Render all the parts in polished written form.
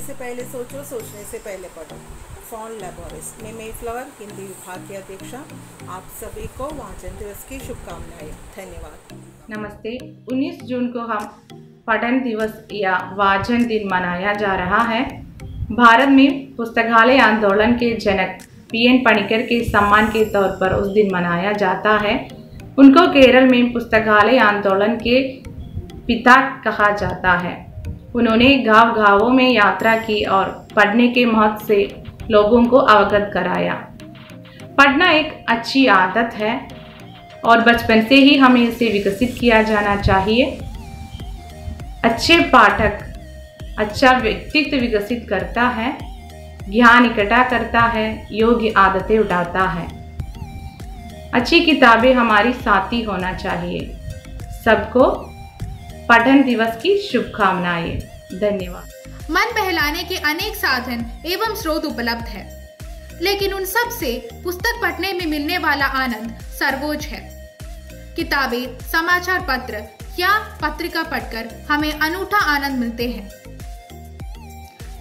से पहले सोचो, सोचने से पहले पढ़ो। फॉन लैबोरिस में मेफ्लावर हिंदी विभाग की अध्यक्षा, आप सभी को वाचन दिवस की शुभकामनाएं। धन्यवाद। नमस्ते। 19 जून को हम पठन दिवस या वाचन दिन मनाया जा रहा है। भारत में पुस्तकालय आंदोलन के जनक पीएन पणिकर के सम्मान के तौर पर उस दिन मनाया जाता है। उनको केरल में पुस्तकालय आंदोलन के पिता कहा जाता है। उन्होंने गांव-गांवों में यात्रा की और पढ़ने के महत्व से लोगों को अवगत कराया। पढ़ना एक अच्छी आदत है और बचपन से ही हमें इसे विकसित किया जाना चाहिए। अच्छे पाठक अच्छा व्यक्तित्व विकसित करता है, ज्ञान इकट्ठा करता है, योग्य आदतें उठाता है। अच्छी किताबें हमारी साथी होना चाहिए। सबको पठन दिवस की शुभकामनाएं। धन्यवाद। मन बहलाने के अनेक साधन एवं स्रोत उपलब्ध है, लेकिन उन सब से पुस्तक पढ़ने में मिलने वाला आनंद सर्वोच्च है। किताबें, समाचार पत्र या पत्रिका पढ़कर हमें अनूठा आनंद मिलते हैं।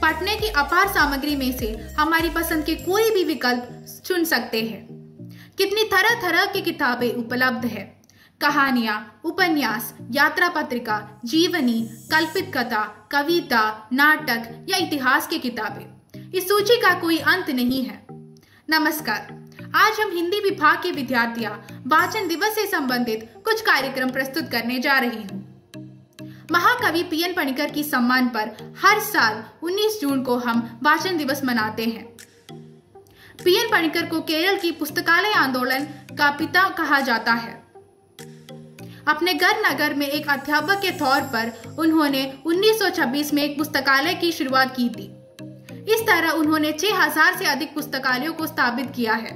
पढ़ने की अपार सामग्री में से हमारी पसंद के कोई भी विकल्प चुन सकते हैं। कितनी तरह तरह की किताबें उपलब्ध है। कहानियां, उपन्यास, यात्रा पत्रिका, जीवनी, कल्पित कथा, कविता, नाटक या इतिहास की किताबें। इस सूची का कोई अंत नहीं है। नमस्कार। आज हम हिंदी विभाग के विद्यार्थियां वाचन दिवस से संबंधित कुछ कार्यक्रम प्रस्तुत करने जा रही हूँ। महाकवि पीएन पणिकर की सम्मान पर हर साल 19 जून को हम वाचन दिवस मनाते हैं। पीएन पणिकर को केरल की पुस्तकालय आंदोलन का पिता कहा जाता है। अपने घर नगर में एक अध्यापक के तौर पर उन्होंने 1926 में एक पुस्तकालय की शुरुआत की थी। इस तरह उन्होंने 6000 से अधिक पुस्तकालयों को स्थापित किया है।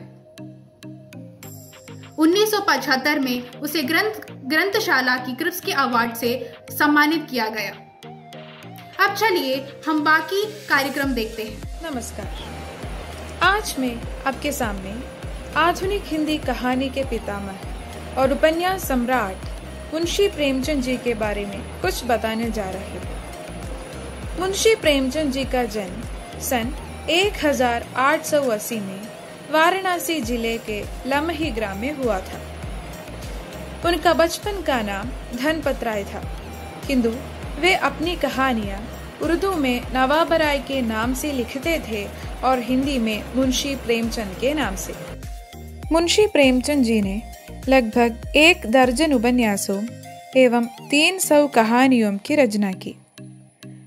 1975 में उसे ग्रंथशाला की कृप्सकी अवार्ड से सम्मानित किया गया। अब चलिए हम बाकी कार्यक्रम देखते हैं। नमस्कार। आज मैं आपके सामने आधुनिक हिंदी कहानी के पितामह और उपन्यास सम्राट मुंशी प्रेमचंद जी के बारे में कुछ बताने जा रही हूँ। मुंशी प्रेमचंद जी का जन्म सन 1880 में वाराणसी जिले के लमही ग्राम में हुआ था। उनका बचपन का नाम धनपत राय था, किंतु वे अपनी कहानियां उर्दू में नवाबराय के नाम से लिखते थे और हिंदी में मुंशी प्रेमचंद के नाम से। मुंशी प्रेमचंद जी ने लगभग 1 दर्जन उपन्यासों एवं 300 कहानियों की रचना की।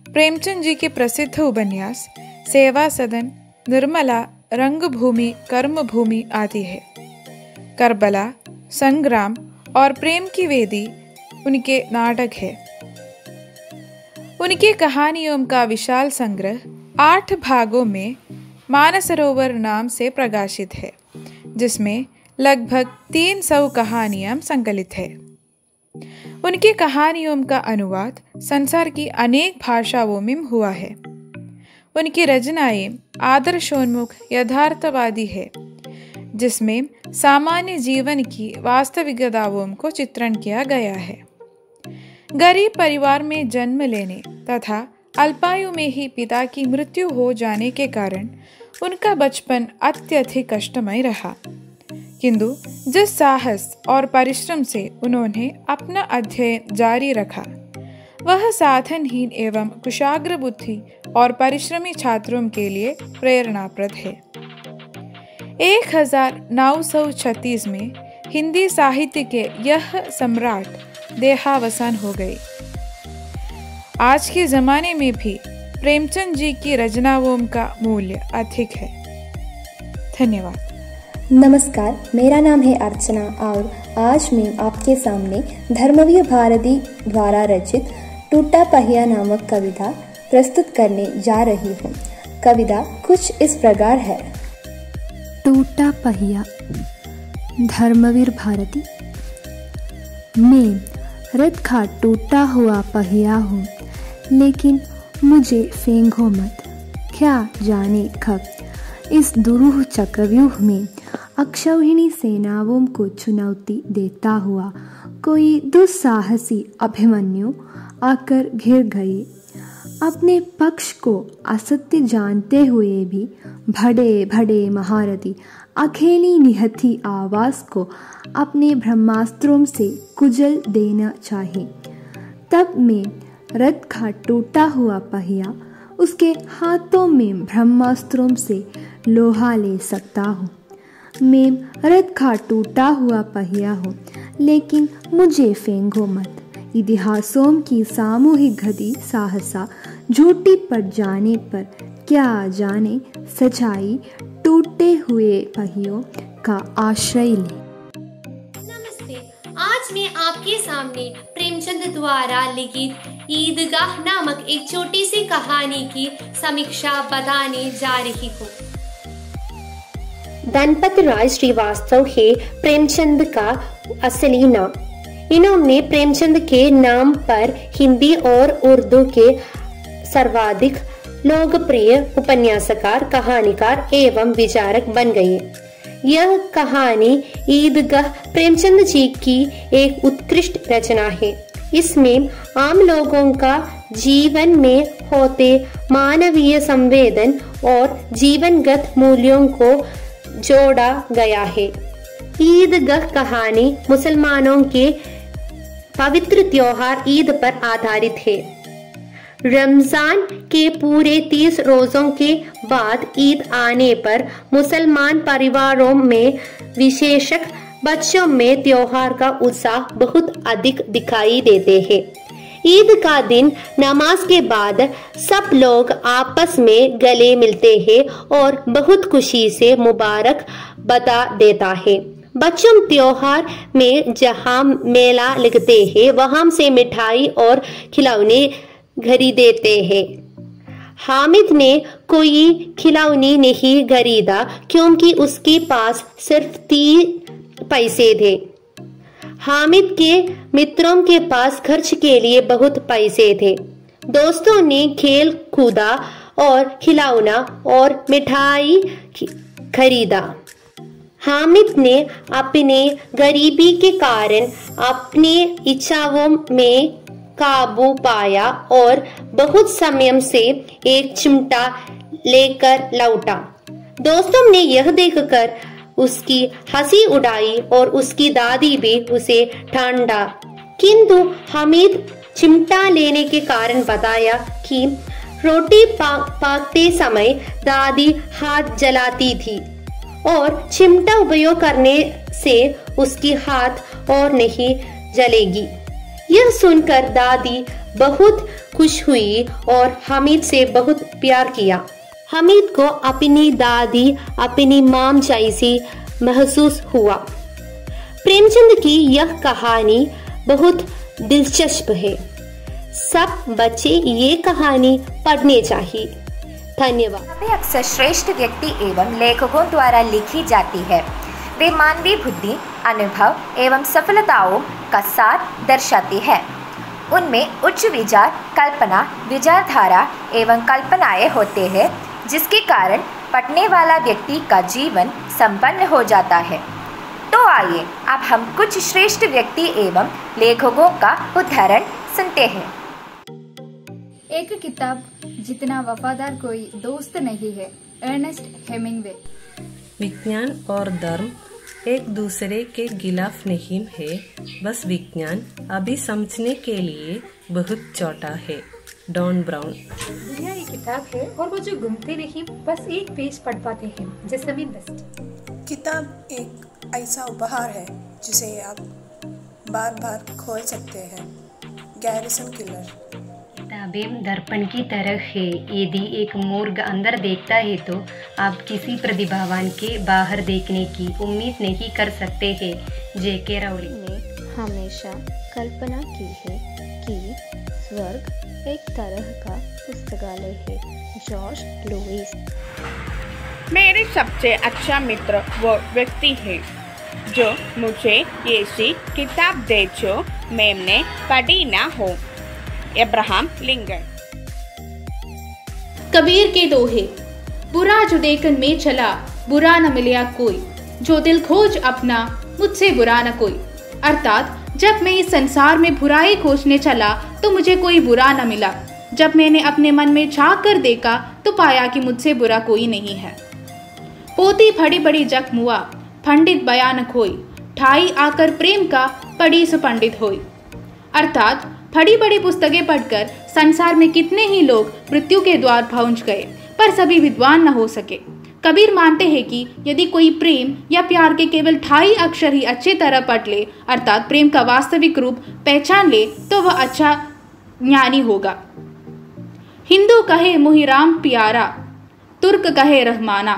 प्रेमचंद जी के प्रसिद्ध उपन्यास सेवा सदन, निर्मला, रंगभूमि, कर्मभूमि आदि है। करबला, संग्राम और प्रेम की वेदी उनके नाटक है। उनकी कहानियों का विशाल संग्रह 8 भागों में मानसरोवर नाम से प्रकाशित है, जिसमें लगभग 300 कहानियां संकलित है। उनकी कहानियों का अनुवाद संसार की अनेक भाषाओं में हुआ है। उनकी रचनाएं आदर्शोन्मुख यथार्थवादी है, जिसमें सामान्य जीवन की वास्तविकताओं को चित्रण किया गया है। गरीब परिवार में जन्म लेने तथा अल्पायु में ही पिता की मृत्यु हो जाने के कारण उनका बचपन अत्यधिक कष्टमय रहा, किंतु जिस साहस और परिश्रम से उन्होंने अपना अध्ययन जारी रखा, वह साधनहीन एवं कुशाग्र बुद्धि और परिश्रमी छात्रों के लिए प्रेरणाप्रद है। 1936 में हिंदी साहित्य के यह सम्राट देहावसान हो गए। आज के जमाने में भी प्रेमचंद जी की रचनाओं का मूल्य अधिक है। धन्यवाद। नमस्कार, मेरा नाम है अर्चना और आज मैं आपके सामने धर्मवीर भारती द्वारा रचित टूटा पहिया नामक कविता प्रस्तुत करने जा रही हूँ। कविता कुछ इस प्रकार है। टूटा पहिया। धर्मवीर भारती। मैं रथ का टूटा हुआ पहिया हूँ, लेकिन मुझे फेंको मत। क्या जाने कब इस दुरूह चक्रव्यूह में अक्षौहिणी सेनाओं को चुनौती देता हुआ कोई दुस्साहसी अभिमन्यु आकर घिर गए। अपने पक्ष को असत्य जानते हुए भी बड़े बड़े महारथी अकेली निहत्थी आवाज को अपने ब्रह्मास्त्रों से कुचल देना चाहिए। तब मैं रथ का टूटा हुआ पहिया उसके हाथों में ब्रह्मास्त्रों से लोहा ले सकता हूँ। मैं रथ का टूटा हुआ पहिया हूँ, लेकिन मुझे फेंको मत। इतिहासों की सामूहिक गति साहसा झूठी पड़ जाने पर क्या जाने सच्चाई टूटे हुए पहियों का आश्रय ले। नमस्ते, आज मैं आपके सामने प्रेमचंद द्वारा लिखित ईदगाह नामक एक छोटी सी कहानी की समीक्षा बताने जा रही हूँ। धनपत राय श्रीवास्तव है प्रेमचंद का असली नाम। इन्होंने प्रेमचंद के नाम पर हिंदी और उर्दू के सर्वाधिक लोकप्रिय उपन्यासकार, कहानीकार एवं विचारक बन गए। यह कहानी ईदगाह प्रेमचंद जी की एक उत्कृष्ट रचना है। इसमें आम लोगों का जीवन में होते मानवीय संवेदन और जीवनगत मूल्यों को जोड़ा गया है। ईदगाह कहानी मुसलमानों के पवित्र त्योहार ईद पर आधारित है। रमजान के पूरे 30 रोजों के बाद ईद आने पर मुसलमान परिवारों में, विशेषकर बच्चों में त्योहार का उत्साह बहुत अधिक दिखाई देते हैं। ईद का दिन नमाज के बाद सब लोग आपस में गले मिलते हैं और बहुत खुशी से मुबारक बता देता है। बच्चों त्योहार में जहां मेला लगते हैं वहां से मिठाई और खिलौने खरीदते हैं। हामिद ने कोई खिलौने नहीं खरीदा क्योंकि उसके पास सिर्फ 30 पैसे थे। हामिद के मित्रों के पास खर्च के लिए बहुत पैसे थे। दोस्तों ने खेल कूदा और खिलौना और मिठाई खरीदा। हामिद ने अपने गरीबी के कारण अपनी इच्छाओं में काबू पाया और बहुत समय से एक चिमटा लेकर लौटा। दोस्तों ने यह देखकर उसकी हंसी उड़ाई और उसकी दादी भी उसे ठांडा, किंतु हामिद चिमटा लेने के कारण बताया कि रोटी पाकते समय दादी हाथ जलाती थी और चिमटा उपयोग करने से उसकी हाथ और नहीं जलेगी। यह सुनकर दादी बहुत खुश हुई और हामिद से बहुत प्यार किया। हामिद को अपनी दादी अपनी मां जैसी महसूस हुआ। प्रेमचंद की यह कहानी बहुत दिलचस्प है। सब बच्चे ये कहानी पढ़ने चाहिए। धन्यवाद। किताबें अक्सर श्रेष्ठ व्यक्ति एवं लेखकों द्वारा लिखी जाती है। वे मानवीय बुद्धि, अनुभव एवं सफलताओं का सार दर्शाती है। उनमें उच्च विचार, कल्पना, विचारधारा एवं कल्पनाएं होते हैं, जिसके कारण पढ़ने वाला व्यक्ति का जीवन संपन्न हो जाता है। तो आइए अब हम कुछ श्रेष्ठ व्यक्ति एवं लेखकों का उदाहरण सुनते हैं। एक किताब जितना वफादार कोई दोस्त नहीं है, अर्नेस्ट हेमिंग्वे। विज्ञान और धर्म एक दूसरे के खिलाफ नहीं है, बस विज्ञान अभी समझने के लिए बहुत छोटा है। Don Brown. दुनिया एक किताब है और वो जो घूमते नहीं, बस एक पेज पढ़ पाते हैं। Jasmine West. किताब एक ऐसा उपहार है जिसे आप बार बार खोल सकते हैं। Garrison killer. किताबें दर्पण की तरह है। यदि एक मूर्ख अंदर देखता है तो आप किसी प्रतिभावान के बाहर देखने की उम्मीद नहीं कर सकते हैं। J.K. राउलिंग ने हमेशा कल्पना की है कि स्वर्ग एक तरह का पुस्तकालय है। George Luis. मेरे सबसे अच्छा मित्र वो व्यक्ति है जो मुझे ऐसी किताब दे जो मैंने पढ़ी ना हो। Abraham Lincoln. कबीर के दोहे। बुरा जो देखन में चला, बुरा न मिलिया कोई, जो दिल खोज अपना, मुझसे बुरा न कोई। अर्थात जब मैं इस संसार में बुराई खोजने चला तो मुझे कोई बुरा न मिला, जब मैंने अपने मन में झांक कर देखा तो पाया कि मुझसे बुरा कोई नहीं है। पोती फड़ी बड़ी जख्म हुआ, पंडित भयानक होई, ठाई आकर प्रेम का पढ़ी सो पंडित होई। अर्थात फड़ी बड़ी पुस्तकें पढ़कर संसार में कितने ही लोग मृत्यु के द्वार पहुंच गए, पर सभी विद्वान न हो सके। कबीर मानते हैं कि यदि कोई प्रेम या प्यार के केवल 2.5 अक्षर ही अच्छी तरह पढ़ ले, अर्थात प्रेम का वास्तविक रूप पहचान ले, तो वह अच्छा ज्ञानी होगा। हिंदू कहे मुहि राम प्यारा, तुर्क कहे रहमाना,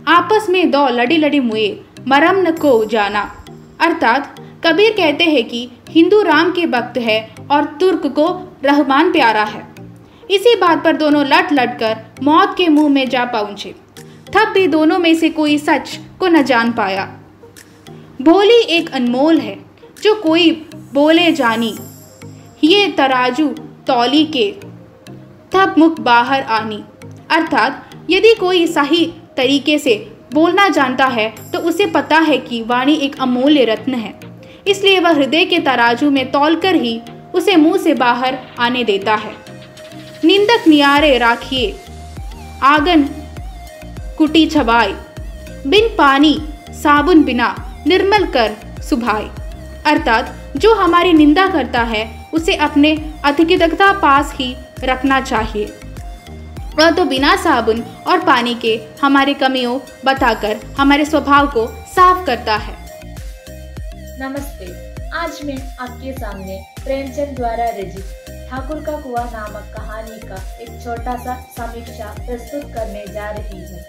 आपस में दो लड़ी लड़ी मुए, मरम न को जाना। अर्थात कबीर कहते हैं कि हिंदू राम के भक्त है और तुर्क को रहमान प्यारा है। इसी बात पर दोनों लट लट कर मौत के मुंह में जा पहुंचे। तब भी दोनों में से कोई सच को न जान पाया। बोली एक अनमोल है, जो कोई बोले जानी, ये तराजू तौली के तब मुख बाहर आनी। अर्थात यदि कोई सही तरीके से बोलना जानता है तो उसे पता है कि वाणी एक अमूल्य रत्न है, इसलिए वह हृदय के तराजू में तौलकर ही उसे मुंह से बाहर आने देता है। निंदक नियारे राखिए, आंगन कुटी छबाई, बिन पानी साबुन बिना निर्मल कर सुभाई। अर्थात जो हमारी निंदा करता है उसे अपने अधिकृतता पास ही रखना चाहिए। वह तो बिना साबुन और पानी के हमारी कमियों बताकर हमारे स्वभाव को साफ करता है। नमस्ते, आज मैं आपके सामने प्रेमचंद द्वारा रचित ठाकुर का कुआं नामक कहानी का एक छोटा सा समीक्षा प्रस्तुत करने जा रही हूँ।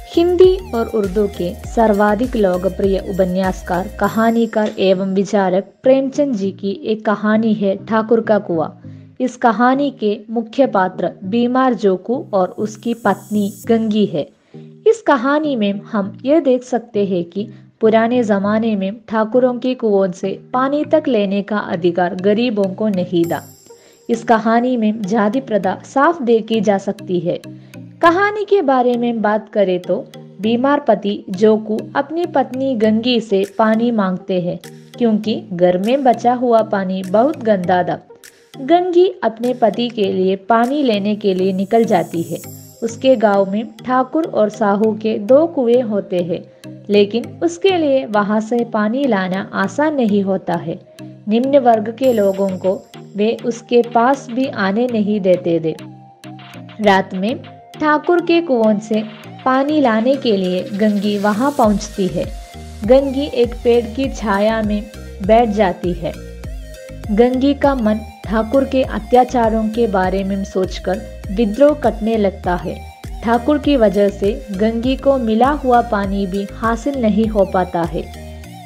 हिंदी और उर्दू के सर्वाधिक लोकप्रिय उपन्यासकार, कहानीकार एवं विचारक प्रेमचंद जी की एक कहानी है ठाकुर का कुआं। इस कहानी के मुख्य पात्र बीमार जोकू और उसकी पत्नी गंगी है। इस कहानी में हम यह देख सकते हैं कि पुराने जमाने में ठाकुरों के कुओं से पानी तक लेने का अधिकार गरीबों को नहीं था। इस कहानी में जाति प्रथा साफ देखी जा सकती है। कहानी के बारे में बात करें तो बीमार पति जोकू अपनी पत्नी गंगी से पानी मांगते हैं, क्योंकि घर में बचा हुआ पानी बहुत गंदा था। गंगी अपने पति के लिए पानी लेने के लिए निकल जाती है। उसके गांव में ठाकुर और साहू के 2 कुएं होते हैं, लेकिन उसके लिए वहां से पानी लाना आसान नहीं होता है। निम्न वर्ग के लोगों को वे उसके पास भी आने नहीं देते थे। रात में ठाकुर के कुओं से पानी लाने के लिए गंगी वहां पहुंचती है। गंगी एक पेड़ की छाया में बैठ जाती है। गंगी का मन ठाकुर के अत्याचारों के बारे में सोचकर विद्रोह कटने लगता है। ठाकुर की वजह से गंगी को मिला हुआ पानी भी हासिल नहीं हो पाता है।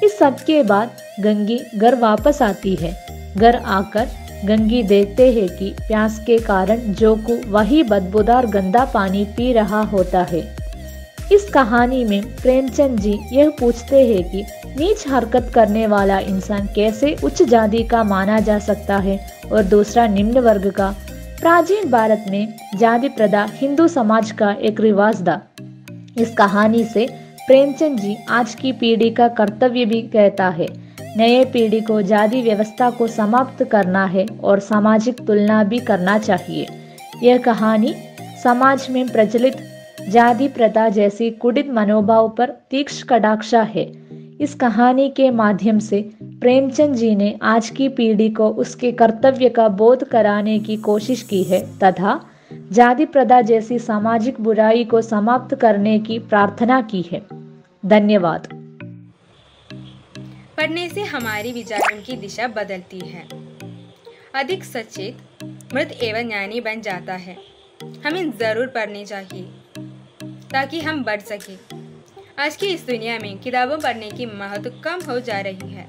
इस सब के बाद गंगी घर वापस आती है। घर आकर गंगी देखते हैं कि प्यास के कारण जोकू वही बदबूदार गंदा पानी पी रहा होता है। इस कहानी में प्रेमचंद जी यह पूछते हैं कि नीच हरकत करने वाला इंसान कैसे उच्च जाति का माना जा सकता है और दूसरा निम्न वर्ग का। प्राचीन भारत में जाति प्रथा हिंदू समाज का एक रिवाज था। इस कहानी से प्रेमचंद जी आज की पीढ़ी का कर्तव्य भी कहता है। नए पीढ़ी को जाति व्यवस्था को समाप्त करना है और सामाजिक तुलना भी करना चाहिए। यह कहानी समाज में प्रचलित जाति प्रथा जैसी कुटिल मनोभाव पर तीक्ष्ण कटाक्षा है। इस कहानी के माध्यम से प्रेमचंद जी ने आज की पीढ़ी को उसके कर्तव्य का बोध कराने की कोशिश की है तथा जाति प्रथा जैसी सामाजिक बुराई को समाप्त करने की प्रार्थना की है। धन्यवाद। पढ़ने से हमारी विचारों की दिशा बदलती है। अधिक सचेत, मृत एवं ज्ञानी बन जाता है। हमें ज़रूर पढ़नी चाहिए ताकि हम बढ़ सकें। आज की इस दुनिया में किताबों पढ़ने की महत्व कम हो जा रही है।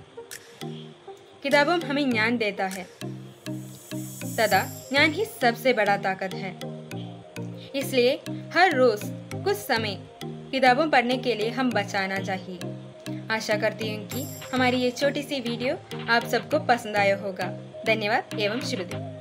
किताबों हमें ज्ञान देता है तथा ज्ञान ही सबसे बड़ा ताकत है। इसलिए हर रोज कुछ समय किताबों पढ़ने के लिए हम बचाना चाहिए। आशा करती हूँ कि हमारी ये छोटी सी वीडियो आप सबको पसंद आया होगा। धन्यवाद एवं शुभ दिन।